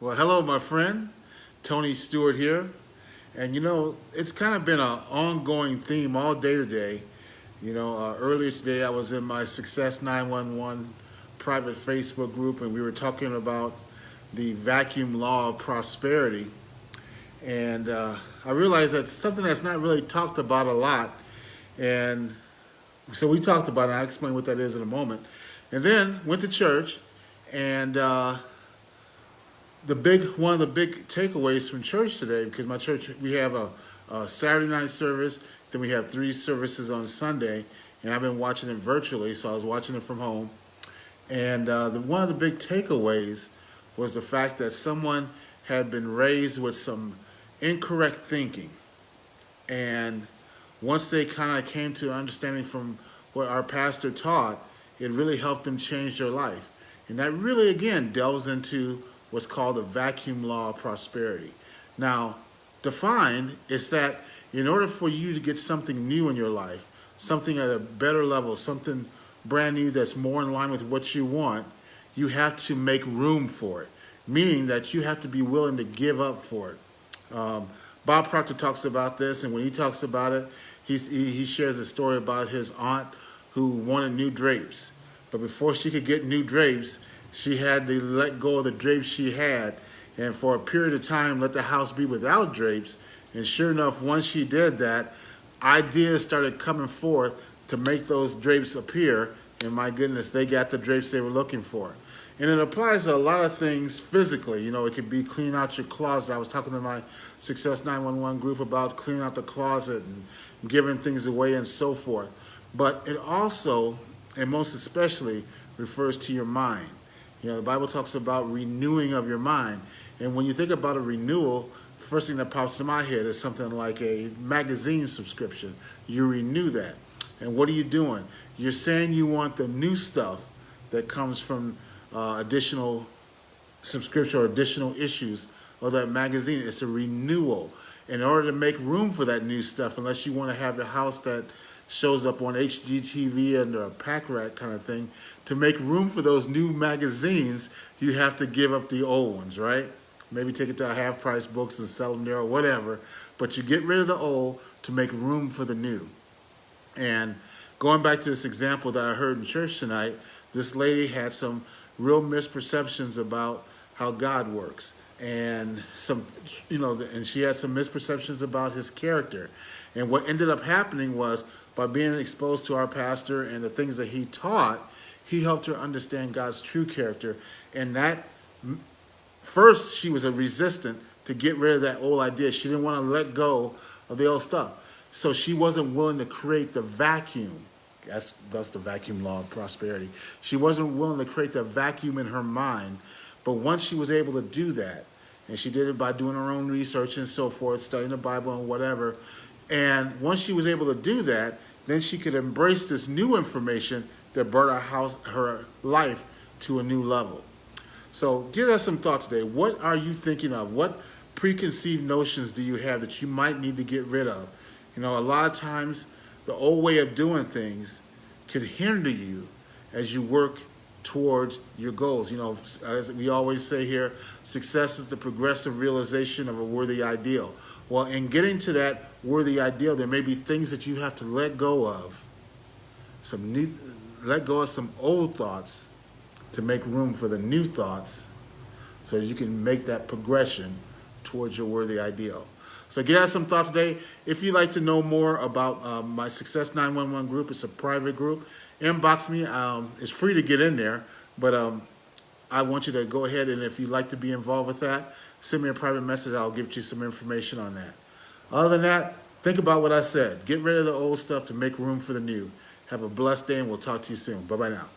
Well, hello, my friend. Tony Stewart here. And it's kind of been an ongoing theme all day today. Earlier today I was in my Success 911 private Facebook group and we were talking about the vacuum law of prosperity. And I realized that's something that's not really talked about a lot. And so we talked about it. I'll explain what that is in a moment. And then went to church and one of the big takeaways from church today, because my church, we have a Saturday night service, then we have 3 services on Sunday, and I've been watching it virtually, so I was watching it from home. And one of the big takeaways was the fact that someone had been raised with some incorrect thinking. And once they kind of came to understanding from what our pastor taught, it really helped them change their life. And that really, again, delves into what's called the vacuum law of prosperity. Now, defined is that in order for you to get something new in your life, something at a better level, something brand new that's more in line with what you want, you have to make room for it, meaning that you have to be willing to give up for it. Bob Proctor talks about this, and when he talks about it, he shares a story about his aunt who wanted new drapes. But before she could get new drapes, she had to let go of the drapes she had, and for a period of time let the house be without drapes. And sure enough, once she did that, ideas started coming forth to make those drapes appear, and my goodness, they got the drapes they were looking for. And it applies to a lot of things physically. It could be clean out your closet. I was talking to my Success 911 group about cleaning out the closet and giving things away and so forth. But it also, and most especially, refers to your mind. The Bible talks about renewing of your mind. And when you think about a renewal, first thing that pops in my head is something like a magazine subscription. You renew that. And what are you doing? You're saying you want the new stuff that comes from additional subscription or additional issues of that magazine. It's a renewal. In order to make room for that new stuff, unless you want to have your house that shows up on HGTV under a pack rack kind of thing, to make room for those new magazines, you have to give up the old ones, right? Maybe take it to a half-price books and sell them there or whatever, but you get rid of the old to make room for the new. And going back to this example that I heard in church tonight, this lady had some real misperceptions about how God works. And and she had some misperceptions about his character. And what ended up happening was, by being exposed to our pastor and the things that he taught, he helped her understand God's true character. And that, first, she was resistant to get rid of that old idea. She didn't want to let go of the old stuff. So she wasn't willing to create the vacuum. That's the vacuum law of prosperity. She wasn't willing to create the vacuum in her mind. But once she was able to do that, and she did it by doing her own research and so forth, studying the Bible and whatever, and once she was able to do that, then she could embrace this new information that brought her life to a new level. So give us some thought today. What are you thinking of? What preconceived notions do you have that you might need to get rid of? A lot of times the old way of doing things can hinder you as you work towards your goals. As we always say here, success is the progressive realization of a worthy ideal. Well, in getting to that worthy ideal, there may be things that you have to let go of, let go of some old thoughts to make room for the new thoughts, so you can make that progression towards your worthy ideal. So get out some thought today. If you'd like to know more about my Success 911 group, it's a private group. Inbox me. It's free to get in there, but I want you to go ahead, and if you'd like to be involved with that, send me a private message. I'll give you some information on that. Other than that, think about what I said. Get rid of the old stuff to make room for the new. Have a blessed day, and we'll talk to you soon. Bye-bye now.